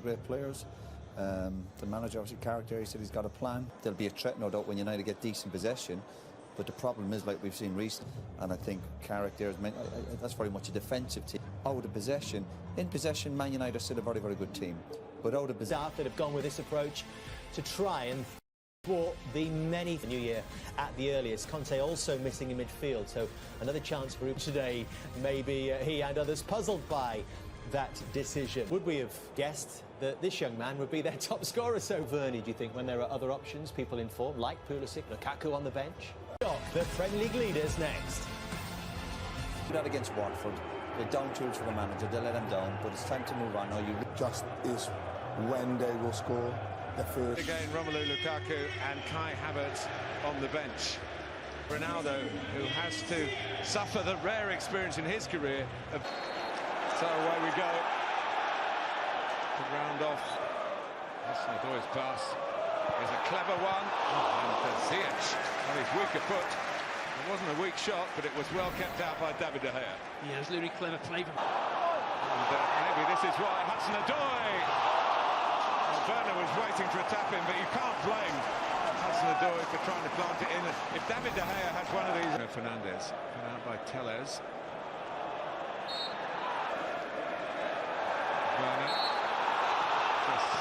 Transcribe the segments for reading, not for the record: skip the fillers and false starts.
great players. The manager, obviously, character, he said he's got a plan. There'll be a threat, no doubt, when United get decent possession. But the problem is, like we've seen recently, and I think character is that's very much a defensive team. Out of possession, in possession, Man United are still a very, very good team. But out of possession, staff that have gone with this approach to try and thwart the many New Year at the earliest. Conte also missing in midfield, so another chance for him today. Maybe he and others puzzled by that decision. Would we have guessed that this young man would be their top scorer so Verney, do you think, when there are other options, people in form like Pulisic, Lukaku on the bench? The Premier League leaders next. that against Watford, they're down tools for the manager, they let them down, but it's time to move on now. Just is when they will score the first. Again, Romelu Lukaku and Kai Havertz on the bench. Ronaldo, who has to suffer the rare experience in his career. So away we go. To round off Hassan-Doi's pass is a clever one. And Ziyech on his weaker foot. It wasn't a weak shot, but it was well kept out by David De Gea. Yeah, it's really clever play. And maybe this is why Hudson-Odoi. Well, Werner was waiting for a tap in, but you can't blame Hudson-Odoi for trying to plant it in. If David De Gea has one of these... Fernandes, put out by Tellez. Werner. Just,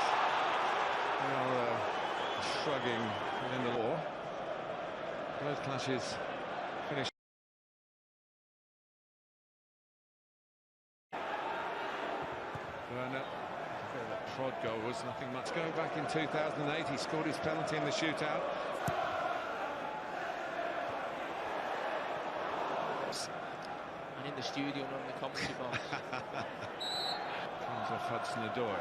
well, shrugging within the law. Both clashes finish. Werner. That prod goal was nothing much. Go back in 2008, he scored his penalty in the shootout. And in the studio, not in the commentary box. Comes off Hudson-Odoi.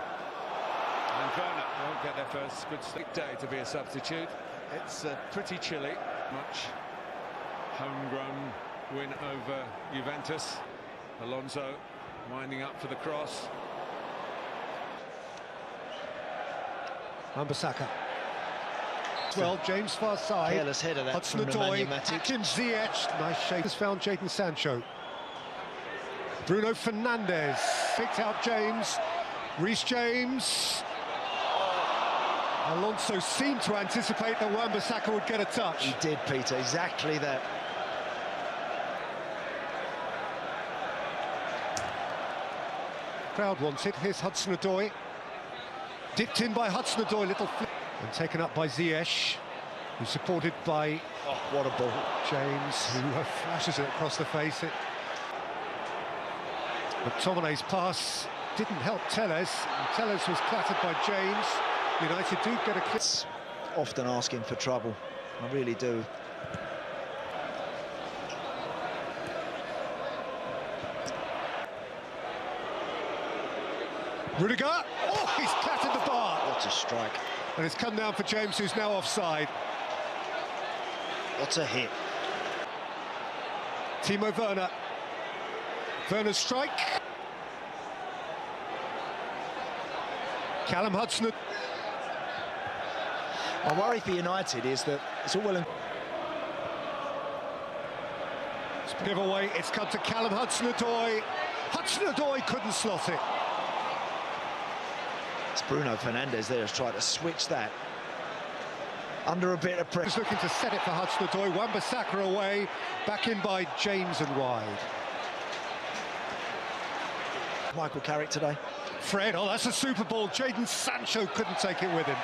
And Werner won't get their first good day to be a substitute. It's pretty chilly. Much homegrown win over Juventus. Alonso winding up for the cross. Wan-Bissaka. Well, James far side. Careless header that from Hudson-Odoi, Atkins, Ziyech. Nice shape. Has found Jadon Sancho. Bruno Fernandes picked out James. Reece James. Alonso seemed to anticipate that Wan-Bissaka would get a touch. He did, Peter, exactly that. Crowd wants it. Here's Hudson-Odoi. Dipped in by Hudson-Odoi, little flip. And taken up by Ziyech, who's supported by... Oh, what a ball. James, who flashes it across the face. McTominay's pass didn't help Tellez. Tellez was clattered by James. United do get a clip. Often asking for trouble, I really do. Rudiger, oh, he's clattered the bar. What a strike. And it's come down for James, who's now offside. What a hit. Timo Werner. Werner's strike. Callum Hudson. My worry for United is that it's all well and... Giveaway, it's come to Callum Hudson-Odoi. Hudson-Odoi couldn't slot it. It's Bruno Fernandes there has tried to switch that. Under a bit of pressure. He's looking to set it for Hudson-Odoi. Wan-Bissaka away, back in by James and wide. Michael Carrick today. Fred, oh, that's a super ball. Jadon Sancho couldn't take it with him.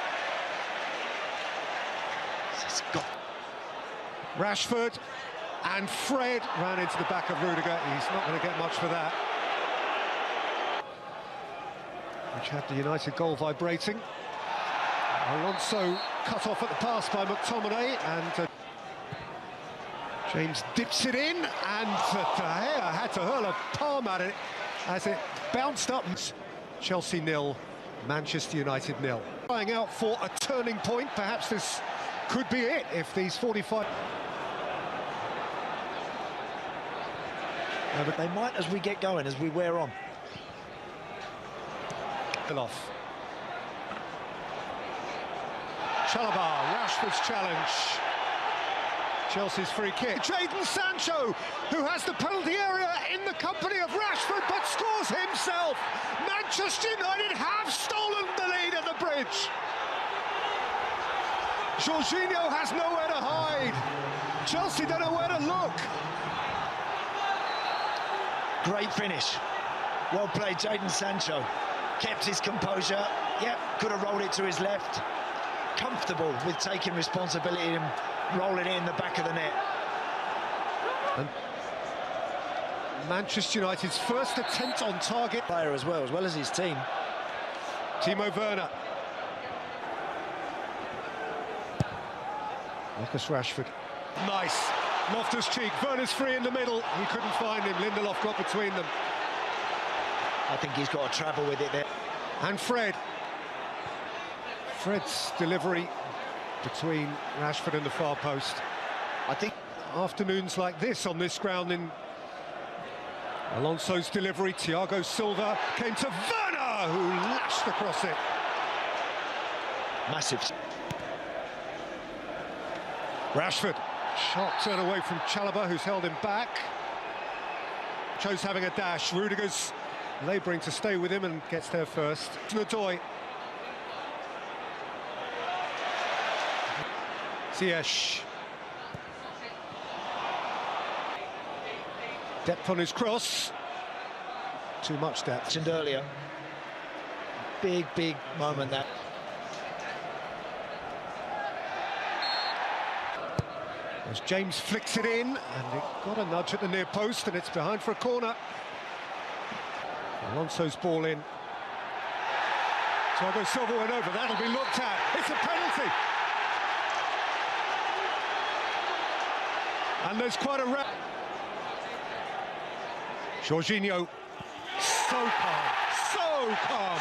It's got... Rashford and Fred ran into the back of Rudiger. He's not going to get much for that. Which had the United goal vibrating. Alonso cut off at the pass by McTominay, and James dips it in, and De Gea had to hurl a palm at it as it bounced up. Chelsea 0, Manchester United 0. Trying out for a turning point. Perhaps this could be it if these 45... but they might as we get going, as we wear on. Off. Chalobah, Rashford's challenge. Chelsea's free kick. Jadon Sancho, who has the penalty area in the company of Rashford, but scores himself. Manchester United have stolen the lead at the bridge. Jorginho has nowhere to hide. Chelsea don't know where to look. Great finish. Well played, Jadon Sancho. Kept his composure. Yep, could have rolled it to his left. Comfortable with taking responsibility and rolling it in the back of the net. And Manchester United's first attempt on target. Player as well as his team. Timo Werner. Marcus Rashford. Nice. Loftus-Cheek. Werner's free in the middle. He couldn't find him. Lindelof got between them. I think he's got to travel with it there. And Fred. Fred's delivery between Rashford and the far post. I think Afternoons like this on this ground in Alonso's delivery. Thiago Silva came to Werner, who lashed across it. massive. Rashford. Sharp turn away from Chalobah, who's held him back. Chose having a dash. Rudiger's labouring to stay with him and gets there first. Nadoy. Ziyech. Depth on his cross. Too much depth. Mentioned earlier. Big moment that. As James flicks it in, and it got a nudge at the near post, and it's behind for a corner. Alonso's ball in. Thiago Silva went over. That'll be looked at. It's a penalty. And there's quite a wrap. Jorginho. So calm. So calm.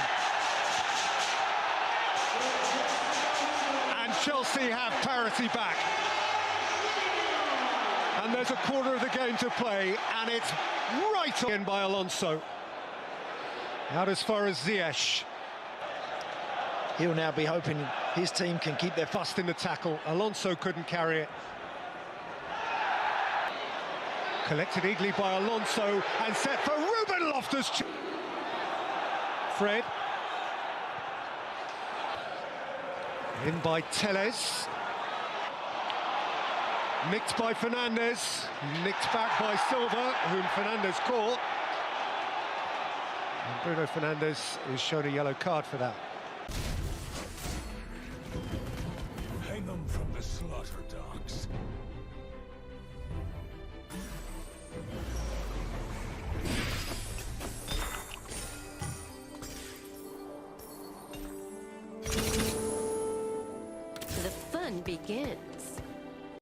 And Chelsea have parity back. And there's a quarter of the game to play, and it's right in by Alonso. Out as far as Ziyech. He'll now be hoping his team can keep their Fast in the tackle. Alonso couldn't carry it. Collected eagerly by Alonso and set for Ruben Loftus-Cheek. Fred. In by Telles. Nicked by Fernandes. Nicked back by Silva, whom Fernandes caught. And Bruno Fernandes is shown a yellow card for that. Hang them from the slaughter dogs. The fun begins.